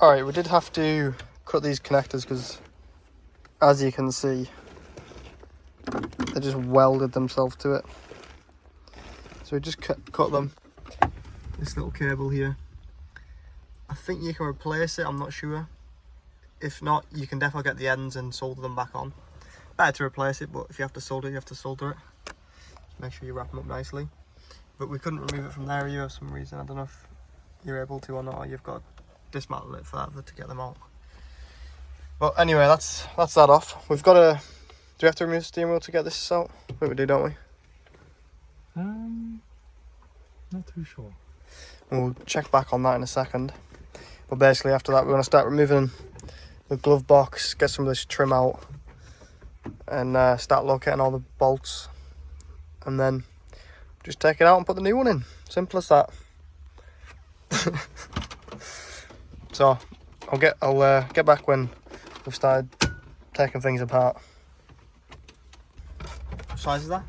Alright, we did have to cut these connectors because, as you can see, they just welded themselves to it. So we just cut them. This little cable here. I think you can replace it, I'm not sure. If not, you can definitely get the ends and solder them back on. Better to replace it, but if you have to solder it, you have to solder it. Just make sure you wrap them up nicely. But we couldn't remove it from there here for some reason. I don't know if you're able to or not, or you've got to dismantle it for that to get them out. But anyway, that's that off. We've got to... Do we have to remove the steering wheel to get this out? I think we do, don't we? Not too sure. We'll check back on that in a second. But basically after that we're going to start removing the glove box, get some of this trim out, and start locating all the bolts, and then just take it out and put the new one in. Simple as that. So I'll get back when we've started taking things apart. What size is that?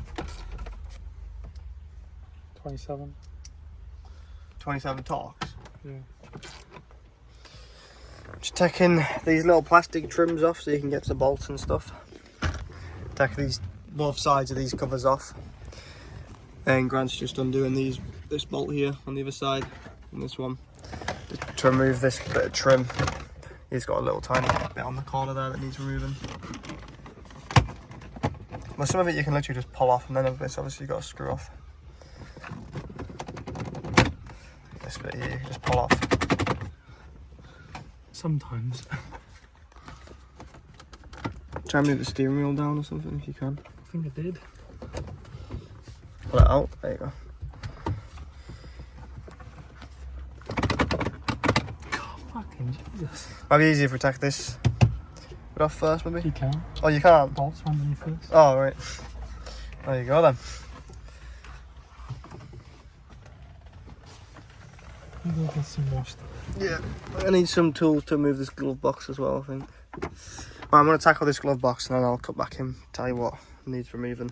27. 27 Torx. Yeah. Just taking these little plastic trims off so you can get to the bolts and stuff. Take these both sides of these covers off. And Grant's just undoing this bolt here on the other side and this one just to remove this bit of trim. He's got a little tiny bit on the corner there that needs removing. But some of it you can literally just pull off, and then other bits obviously you've got to screw off. This bit here you can just pull off. Sometimes. Try and move the steering wheel down or something if you can. I think I did. Pull it out, there you go. God, fucking Jesus. Might be easier if we take this bit off first, maybe? You can. Oh, you can't? Bolts underneath first. Oh, right. There you go then. Maybe I'll get some more stuff. Yeah, I need some tools to move this glove box as well, I think. Right, I'm going to tackle this glove box and then I'll cut back in, tell you what needs removing.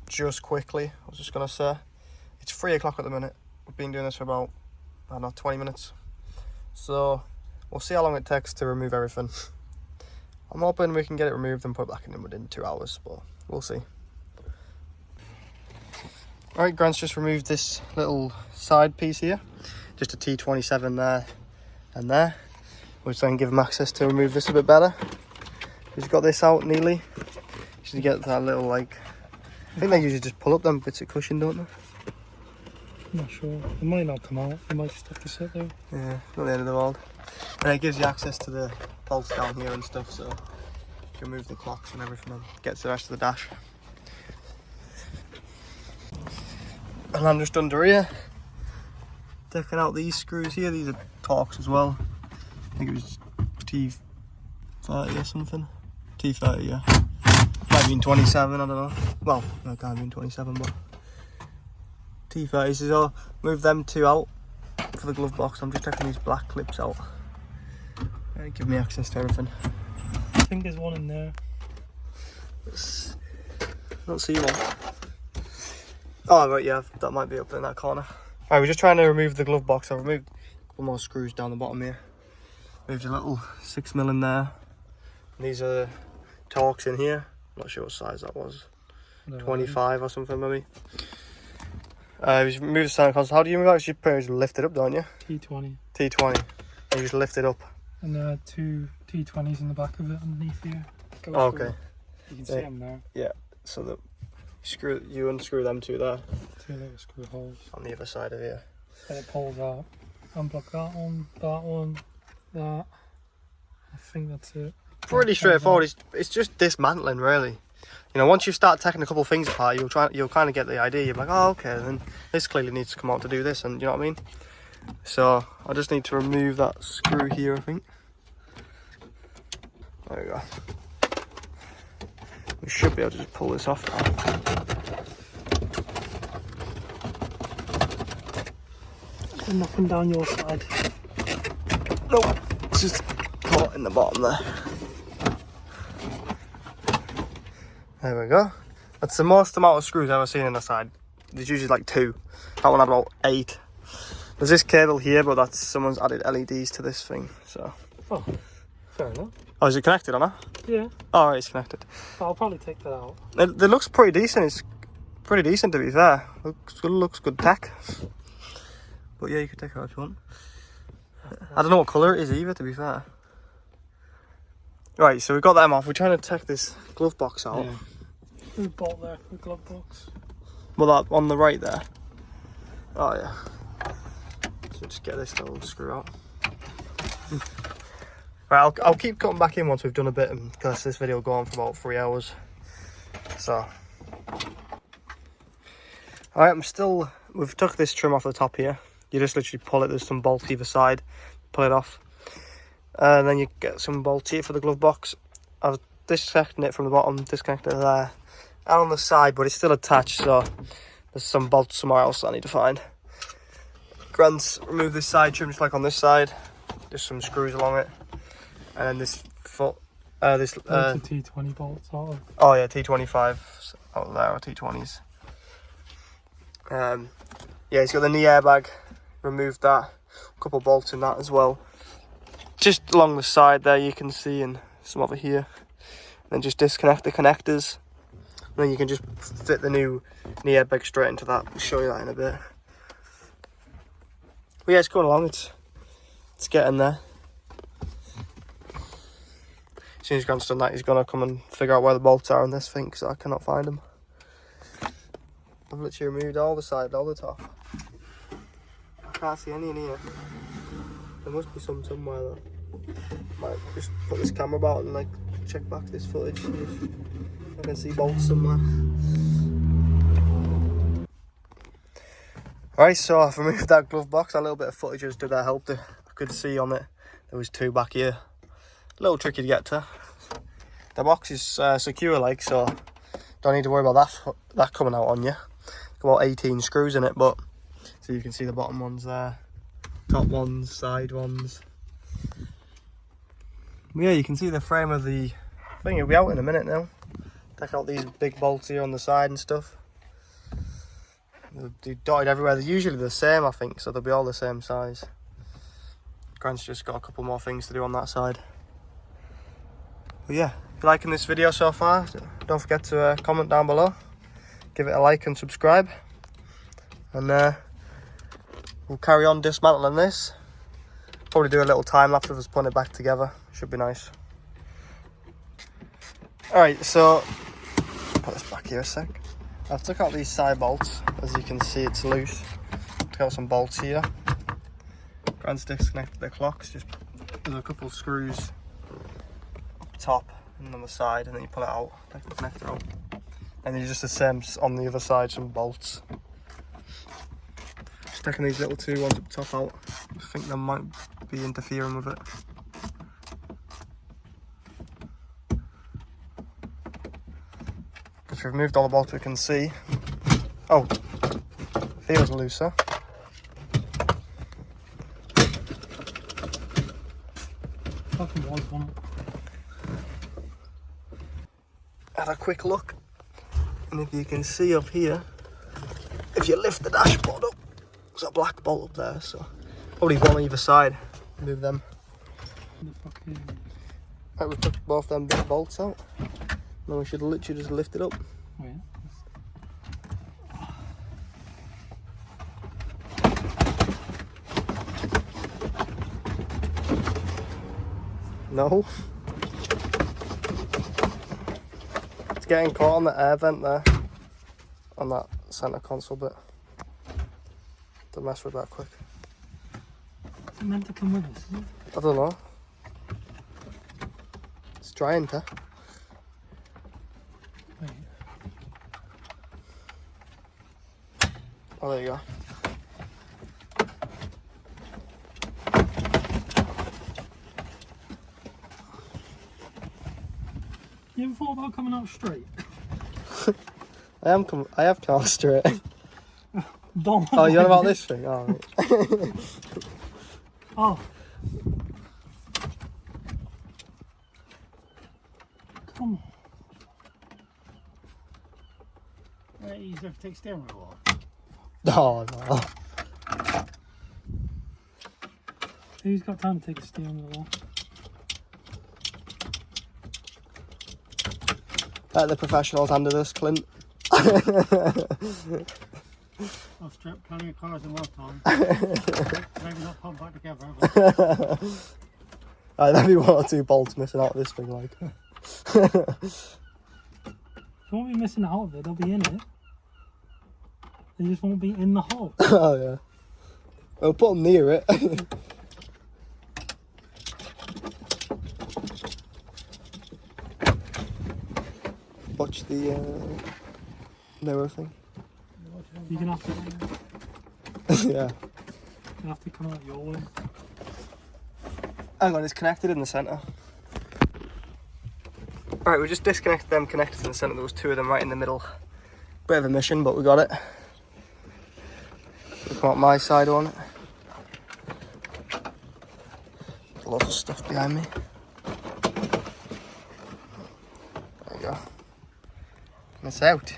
Just quickly, I was just going to say, it's 3 o'clock at the minute. We've been doing this for about, I don't know, 20 minutes. So, we'll see how long it takes to remove everything. I'm hoping we can get it removed and put it back in within 2 hours, but we'll see. Alright, Grant's just removed this little side piece here. Just a T27 there and there, which then give him access to remove this a bit better. He's got this out neatly. Just to get that little, like, I think they usually just pull up them bits of cushion, don't they? I'm not sure. It might not come out. It might just have to sit there. Yeah, not the end of the world. And it gives you access to the bolts down here and stuff, so you can move the clocks and everything and get to the rest of the dash. And I'm just under here, taking out these screws here. These are Torx as well. I think it was T30 or something. T30, yeah. Might have been 27, I don't know. Well, no, it can't have been 27, but T30s. So I'll move them two out for the glove box. I'm just taking these black clips out. And give me access to everything. I think there's one in there. I don't see one. Oh, right, yeah, that might be up in that corner. Alright, we're just trying to remove the glove box. I've removed a couple more screws down the bottom here. Moved a little 6mm in there. And these are Torx in here. I'm not sure what size that was. 25 or something, maybe. We move the center console. How do you move that? You pretty much lift it up, don't you? T20. T20. And you just lift it up. And there are 2 T20s in the back of it underneath here. Go Oh, through. okay. You can see them there. Yeah, so that you unscrew them two there. 2 little screw holes. On the other side of here. And it pulls out. Unblock that one, that. I think that's it. Pretty straightforward. It's just dismantling, really. You know, once you start taking a couple of things apart, you'll kind of get the idea. You're like, oh, okay, then this clearly needs to come out to do this, and you know what I mean. So I just need to remove that screw here, I think. There we go. We should be able to just pull this off now. And nothing down your side. Nope, it's just caught in the bottom there. There we go. That's the most amount of screws I've ever seen in a side. There's usually like 2. That one had about 8. There's this cable here, but that's someone's added LEDs to this thing, so. Oh, fair enough. Oh, is it connected or not? Yeah. Oh, right, it's connected. I'll probably take that out. It looks pretty decent. It's pretty decent, to be fair. Looks good tech. But yeah, you can take it out if you want. I don't know what colour it is either, to be fair. Right, so we've got them off. We're trying to take this glove box out. Yeah. There's a bolt there for the glove box. Well, that on the right there. Oh yeah. So just get this little screw out. Right, I'll keep cutting back in once we've done a bit, because this video will go on for about 3 hours. So. Alright, we've took this trim off the top here. You just literally pull it, there's some bolts either side, pull it off. And then you get some bolts here for the glove box. I've disconnected it from the bottom, disconnected it there. And on the side, but it's still attached, so there's some bolts somewhere else I need to find. Grant's remove this side trim just like on this side. Just some screws along it. And then this foot, this... T20 bolts out of. Oh yeah, T25 out there, or T20s. Yeah, it's got the knee airbag. Removed that. A couple of bolts in that as well. Just along the side there you can see, and some over here. And then just disconnect the connectors. And then you can just fit the new knee airbag straight into that. I'll show you that in a bit. But yeah, it's going along. It's getting there. As soon as Grant's done that, he's going to come and figure out where the bolts are on this thing, because I cannot find them. I've literally removed all the side, all the top. I can't see any in here. There must be some somewhere though. Might just put this camera about and like check back this footage, see if I can see bolts somewhere. Right, so I've removed that glove box. A little bit of footage just did that help. I could see on it there was two back here. A little tricky to get to. The box is secure, like, so don't need to worry about that coming out on you. About 18 screws in it, but so you can see the bottom ones there, top ones, side ones. But yeah, you can see the frame of the thing. It'll be out in a minute now. Take out these big bolts here on the side and stuff. They're dotted everywhere. They're usually the same, I think, so they'll be all the same size. Grant's just got a couple more things to do on that side. But yeah, if you're liking this video so far, don't forget to comment down below. Give it a like and subscribe. And we'll carry on dismantling this. Probably do a little time lapse of us putting it back together. Should be nice. Alright, so put this back here a sec. I've took out these side bolts. As you can see, it's loose. Took out some bolts here. Grant's disconnected the clocks. Just there's a couple of screws up top and on the side, and then you pull it out, take the connector out. And then just the same on the other side, some bolts. Just taking these little two ones up top out. I think they might be interfering with it. If we've removed all the bolts we can see. Oh, feels looser. Fucking was one. Had a quick look. And if you can see up here, if you lift the dashboard up, there's a black bolt up there, so probably one on either side. Move them. Right, we took both them big bolts out. Now we should literally just lift it up. Oh, yeah. No. It's getting caught on the air vent there, on that centre console bit. Don't mess with that quick. Is it meant to come with us, is it? I don't know. It's trying to. Wait. Oh, there you go. You ever thought about coming out straight? I have come out straight. Don't. Oh, you're on about this thing? Oh, right. Oh. Come on. Right, easier to take steering wheel off. Oh, no. Who's got time to take a steering wheel off? Let the professionals handle this, Clint. I've stripped plenty of cars in my time. Maybe not put them back together. But... There'll be 1 or 2 bolts missing out of this thing, like. They won't be missing out of it, they'll be in it. They just won't be in the hole. Oh, yeah. We'll put them near it. Watch the mirror thing. You're gonna have to... Yeah. You're gonna have to come out your way. Hang on, it's connected in the centre. Alright, we just disconnected them, connected in the centre. There was 2 of them right in the middle. Bit of a mission, but we got it. We'll come out my side on it. Lots of stuff behind me. There you go. And it's out.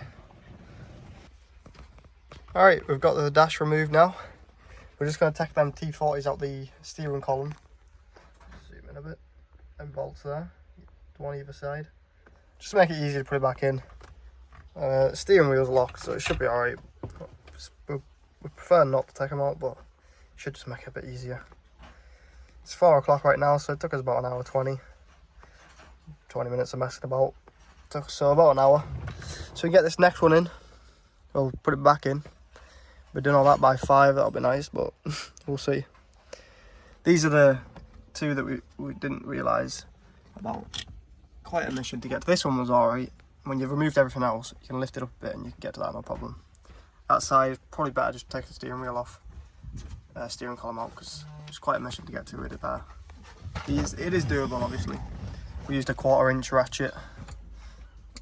Alright, we've got the dash removed now. We're just going to take them T40s out the steering column. Zoom in a bit. And bolts there. One either side. Just to make it easy to put it back in. Steering wheel's locked, so it should be alright. We prefer not to take them out, but it should just make it a bit easier. It's 4 o'clock right now, so it took us about 1 hour 20 minutes of messing about. Took us so about an hour. So we get this next one in. We'll put it back in. We're doing all that by 5, that'll be nice, but we'll see. These are the 2 that we didn't realise about. Quite a mission to get to. This one was alright. When you've removed everything else, you can lift it up a bit and you can get to that, no problem. That side, probably better just take the steering wheel off, steering column out, because it's quite a mission to get to with it there. It is doable, obviously. We used a 1/4 inch ratchet.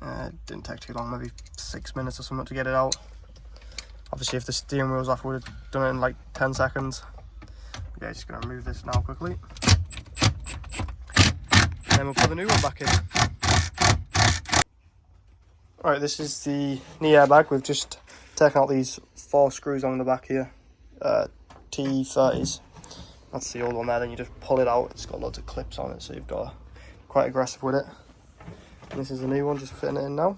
It didn't take too long, maybe 6 minutes or something to get it out. Obviously, if the steering wheel was off, we would have done it in like 10 seconds. Yeah, just going to remove this now quickly. And then we'll put the new one back in. Alright, this is the knee airbag. We've just taken out these 4 screws on the back here. T30s. That's the old one there, then you just pull it out. It's got loads of clips on it, so you've got to be quite aggressive with it. And this is the new one, just fitting it in now.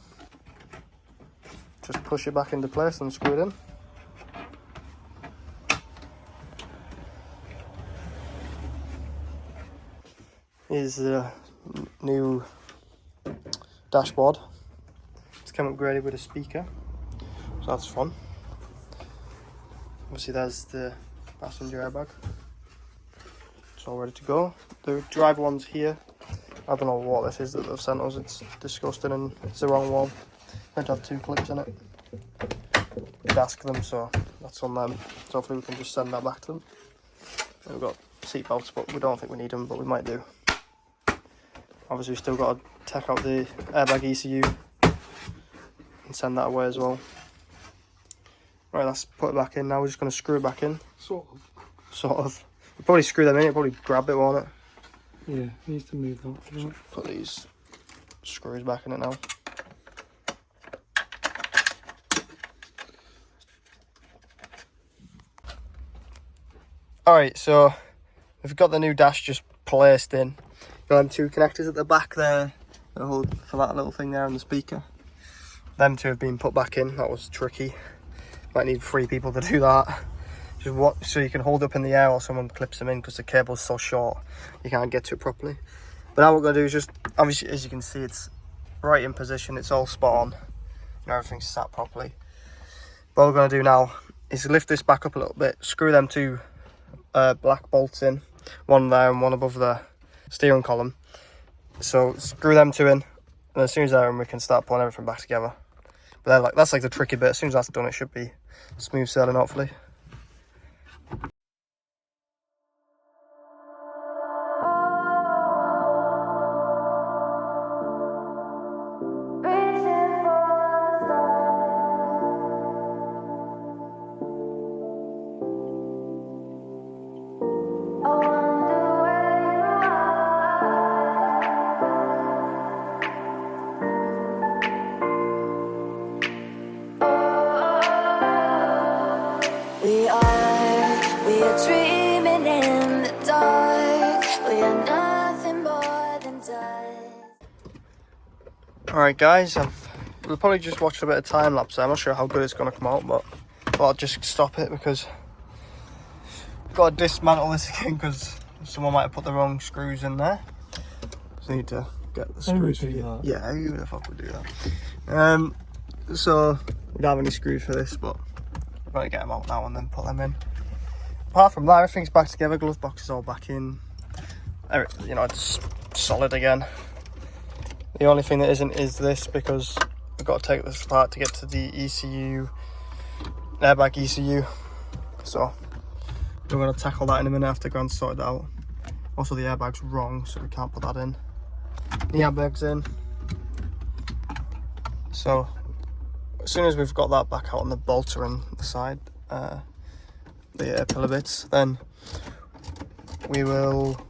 Just push it back into place and screw it in. Here's the new dashboard. It's come upgraded with a speaker, so that's fun. Obviously there's the passenger airbag. It's all ready to go. The drive one's here. I don't know what this is that they've sent us. It's disgusting and it's the wrong one. Meant to have 2 clips in it. We'd ask them, so that's on them. So hopefully we can just send that back to them. And we've got seat belts, but we don't think we need them, but we might do. Obviously we've still got to take out the Airbag ECU and send that away as well. Right, let's put it back in now. We're just going to screw it back in. Sort of. We'll probably screw them in, it'll probably grab it, won't it? Yeah, needs to move that. Put these screws back in it now. Alright, so we've got the new dash just placed in. Got them 2 connectors at the back there that hold for that little thing there and the speaker. Them 2 have been put back in. That was tricky. Might need 3 people to do that. Just so you can hold up in the air or someone clips them in, because the cable's so short you can't get to it properly. But now what we're going to do is just, obviously as you can see, it's right in position, it's all spot on, and everything's sat properly. But what we're going to do now is lift this back up a little bit, screw them 2 black bolts in, one there and one above the steering column. So screw them 2 in, and as soon as they're in, we can start pulling everything back together. But that's like the tricky bit. As soon as that's done, it should be smooth sailing, hopefully. Alright guys, we'll probably just watch a bit of time lapse. I'm not sure how good it's going to come out, but I'll just stop it because I've got to dismantle this again because someone might have put the wrong screws in there. Just need to get the screws for you. Yeah, who the fuck would do that? So we don't have any screws for this, but we're going to get them out now and then put them in. Apart from that, everything's back together. Glove box is all back in. You know, it's solid again. The only thing that isn't is this, because we've got to take this apart to get to the ECU, airbag ECU. So we're going to tackle that in a minute after going to sort it out. Also, the airbag's wrong, so we can't put that in. The airbag's in. So as soon as we've got that back out on the bolter and the side, the pillar bits, then we will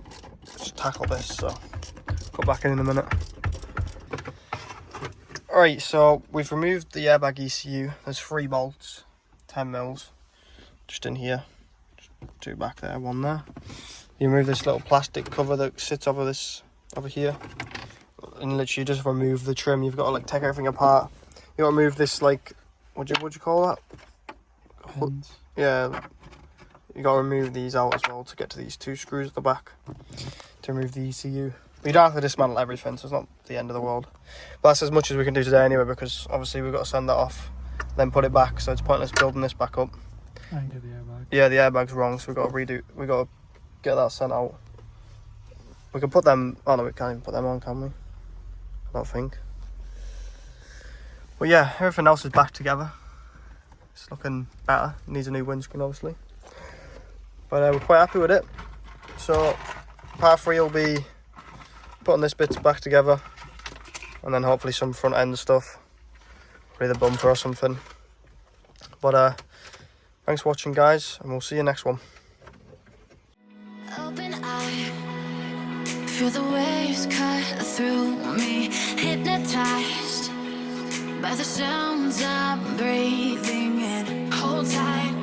just tackle this. So go back in a minute. Alright, so we've removed the airbag ECU. There's 3 bolts, 10 mils, just in here. Just 2 back there, 1 there. You remove this little plastic cover that sits over this, over here, and literally just remove the trim. You've got to like take everything apart. You got to remove this, like, what'd you call that? Pins. Yeah, you got to remove these out as well to get to these 2 screws at the back to remove the ECU. We don't have to dismantle everything, so it's not the end of the world. But that's as much as we can do today anyway, because obviously we've got to send that off, then put it back, so it's pointless building this back up. And get the airbag. Yeah, the airbag's wrong, so we've got to redo, we've got to get that sent out. We can put them, oh no, we can't even put them on, can we? I don't think. But yeah, everything else is back together. It's looking better, needs a new windscreen obviously. But we're quite happy with it. So part 3 will be putting this bits back together, and then hopefully some front end stuff, probably the bumper or something. But thanks for watching guys, and we'll see you next one. Open eye, feel the waves cut through me, hypnotized by the sounds I'm breathing in. Hold tight,